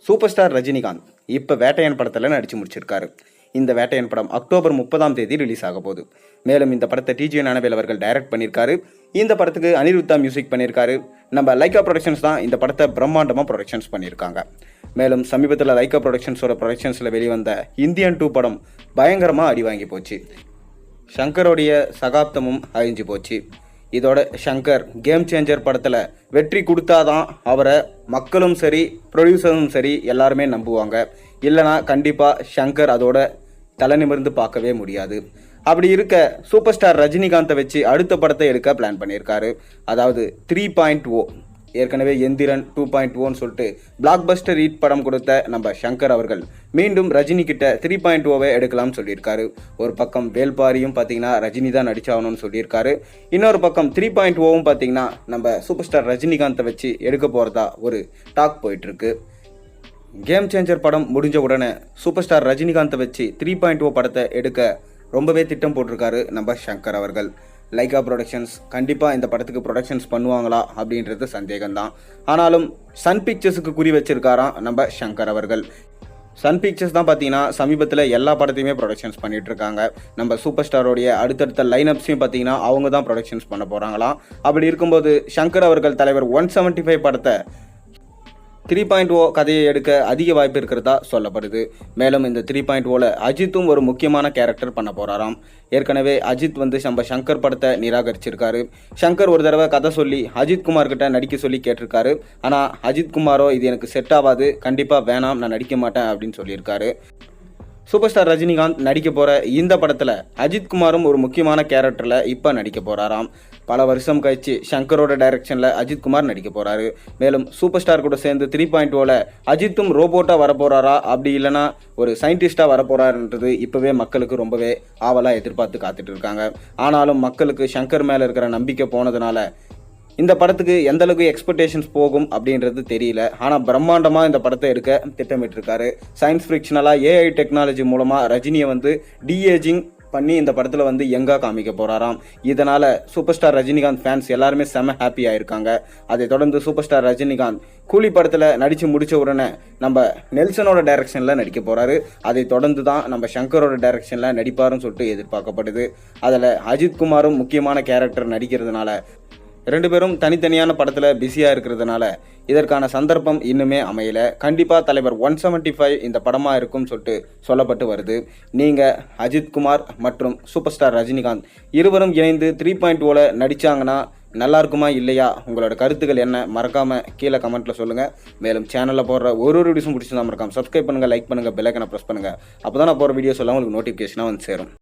Super star Rajinikanth இப்போ வேட்டையன் படத்தில் நடித்து முடிச்சிருக்காரு. இந்த வேட்டையன் படம் அக்டோபர் 30 ரிலீஸ் ஆக போகுது. மேலும் இந்த படத்தை டிஜே ஞானவேல் அவர்கள் டைரக்ட் பண்ணியிருக்காரு. இந்த படத்துக்கு அனிருத்தா மியூசிக் பண்ணியிருக்காரு. நம்ம லைக்கா ப்ரொடக்ஷன்ஸ் தான் இந்த படத்தை பிரம்மாண்டமாக ப்ரொடக்ஷன்ஸ் பண்ணியிருக்காங்க. மேலும் சமீபத்தில் லைக்கா ப்ரொடக்ஷன்ஸோட ப்ரொடக்ஷன்ஸில் வெளிவந்த இந்தியன் 2 படம் பயங்கரமாக அடி வாங்கி போச்சு. ஷங்கரோடைய சகாப்தமும் அழிஞ்சு போச்சு. இதோட ஷங்கர் கேம் சேஞ்சர் படத்தில் வெற்றி கொடுத்தாதான் அவரை மக்களும் சரி ப்ரொடியூசரும் சரி எல்லாருமே நம்புவாங்க. இல்லைனா கண்டிப்பாக ஷங்கர் அதோட தலை நிமிர்ந்து பார்க்கவே முடியாது. அப்படி இருக்க சூப்பர் ஸ்டார் ரஜினிகாந்தை வச்சு அடுத்த படத்தை எடுக்க பிளான் பண்ணியிருக்காரு. அதாவது 3.0. ஏற்கனவே எந்திரன் 2.0ன்னு சொல்லிட்டு பிளாக் பஸ்டர் ஹிட் படம் கொடுத்த நம்ம ஷங்கர் அவர்கள் மீண்டும் ரஜினி கிட்ட 3.0வை எடுக்கலாம்னு சொல்லியிருக்காரு. ஒரு பக்கம் வேல்பாரியும் பார்த்தீங்கன்னா ரஜினி தான் நடிச்சாகணும்னு சொல்லியிருக்காரு. இன்னொரு பக்கம் 3.0வும் பார்த்தீங்கன்னா நம்ம சூப்பர் ஸ்டார் ரஜினிகாந்தை வச்சு எடுக்க போகிறதா ஒரு டாக் போயிட்டுருக்கு. கேம் சேஞ்சர் படம் முடிஞ்ச உடனே சூப்பர் ஸ்டார் ரஜினிகாந்தை வச்சு 3.0 படத்தை எடுக்க ரொம்பவே திட்டம் போட்டிருக்காரு நம்ம ஷங்கர் அவர்கள். லைக்கா ப்ரொடக்ஷன்ஸ் கண்டிப்பாக இந்த படத்துக்கு ப்ரொடக்ஷன்ஸ் பண்ணுவாங்களா அப்படின்றது சந்தேகம்தான். ஆனாலும் சன் பிக்சர்ஸுக்கு குறி வச்சிருக்காராம் நம்ம ஷங்கர் அவர்கள். சன் பிக்சர்ஸ் தான் பார்த்தீங்கன்னா சமீபத்தில் எல்லா படத்தையுமே ப்ரொடக்ஷன்ஸ் பண்ணிட்டு இருக்காங்க. நம்ம சூப்பர் ஸ்டாரோடைய அடுத்தடுத்த லைனப்ஸையும் பார்த்தீங்கன்னா அவங்க தான் ப்ரொடக்ஷன்ஸ் பண்ண போகிறாங்களாம். அப்படி இருக்கும்போது ஷங்கர் அவர்கள் தலைவர் 175 படத்தை 3.0 கதையை எடுக்க அதிக வாய்ப்பு இருக்கிறதா சொல்லப்படுது. மேலும் இந்த 3.0ல அஜித்தும் ஒரு முக்கியமான கேரக்டர் பண்ண போறாராம். ஏற்கனவே அஜித் நம்ம ஷங்கர் படத்தை நிராகரிச்சிருக்காரு. ஷங்கர் ஒரு தடவை கதை சொல்லி அஜித் குமார் கிட்ட நடிக்க சொல்லி கேட்டிருக்காரு. ஆனால் அஜித் குமாரோ இது எனக்கு செட் ஆகாது, கண்டிப்பாக வேணாம், நான் நடிக்க மாட்டேன் அப்படின்னு சொல்லியிருக்காரு. சூப்பர் ஸ்டார் ரஜினிகாந்த் நடிக்க போகிற இந்த படத்தில் அஜித் குமாரும் ஒரு முக்கியமான கேரக்டரில் இப்போ நடிக்க போகிறாராம். பல வருஷம் கழிச்சு ஷங்கரோட டைரக்ஷனில் அஜித் குமார் நடிக்க போகிறாரு. மேலும் சூப்பர் ஸ்டார் கூட சேர்ந்து 3.0ல அஜித்தும் ரோபோட்டாக வரப்போகிறாரா, அப்படி இல்லைனா ஒரு சயின்டிஸ்டாக வரப்போகிறாருன்றது இப்போவே மக்களுக்கு ரொம்பவே ஆவலாக எதிர்பார்த்து காத்துட்டு இருக்காங்க. ஆனாலும் மக்களுக்கு ஷங்கர் மேலே இருக்கிற நம்பிக்கை போனதுனால இந்த படத்துக்கு எந்த அளவுக்கு எக்ஸ்பெக்டேஷன்ஸ் போகும் அப்படின்றது தெரியல. ஆனால் பிரம்மாண்டமாக இந்த படத்தை எடுக்க திட்டமிட்டிருக்காரு. சயின்ஸ் ஃபிக்ஷனலாக ஏஐ டெக்னாலஜி மூலமாக ரஜினியை டிஏஜிங் பண்ணி இந்த படத்தில் யங்காக காமிக்க போகிறாராம். இதனால் சூப்பர் ஸ்டார் ரஜினிகாந்த் ஃபேன்ஸ் எல்லாருமே செம ஹாப்பியாக இருக்காங்க. அதை தொடர்ந்து சூப்பர் ஸ்டார் ரஜினிகாந்த் கூலி படத்தில் நடித்து முடித்த உடனே நம்ம நெல்சனோட டைரக்ஷனில் நடிக்க போகிறாரு. அதை தொடர்ந்து தான் நம்ம ஷங்கரோட டைரக்ஷனில் நடிப்பாருன்னு சொல்லிட்டு எதிர்பார்க்கப்படுது. அதில் அஜித் குமாரும் முக்கியமான கேரக்டர் நடிக்கிறதுனால 2 பேரும் தனித்தனியான படத்தில் பிஸியாக இருக்கிறதுனால இதற்கான சந்தர்ப்பம் இன்னுமே அமையல. கண்டிப்பாக தலைவர் 175 இந்த படமாக இருக்கும்னு சொல்லிட்டு சொல்லப்பட்டு வருது. நீங்கள் அஜித் குமார் மற்றும் சூப்பர் ஸ்டார் ரஜினிகாந்த் இருவரும் இணைந்து 3.0ல நடித்தாங்கன்னா நல்லா இருக்குமா இல்லையா, உங்களோட கருத்துக்கள் என்ன, மறக்காமல் கீழே கமெண்ட்டில் சொல்லுங்கள். மேலும் சேனலில் போடுற ஒரு வீடியோஸும் பிடிச்சிருந்தா மறக்காமல் சப்ஸ்கிரைப் பண்ணுங்கள், லைக் பண்ணுங்கள், பெல் ஐக்கனை ப்ரெஸ் பண்ணுங்கள். அப்போ தான் நான் போகிற வீடியோஸ் எல்லாம் உங்களுக்கு நோட்டிஃபிகேஷனாக சேரும்.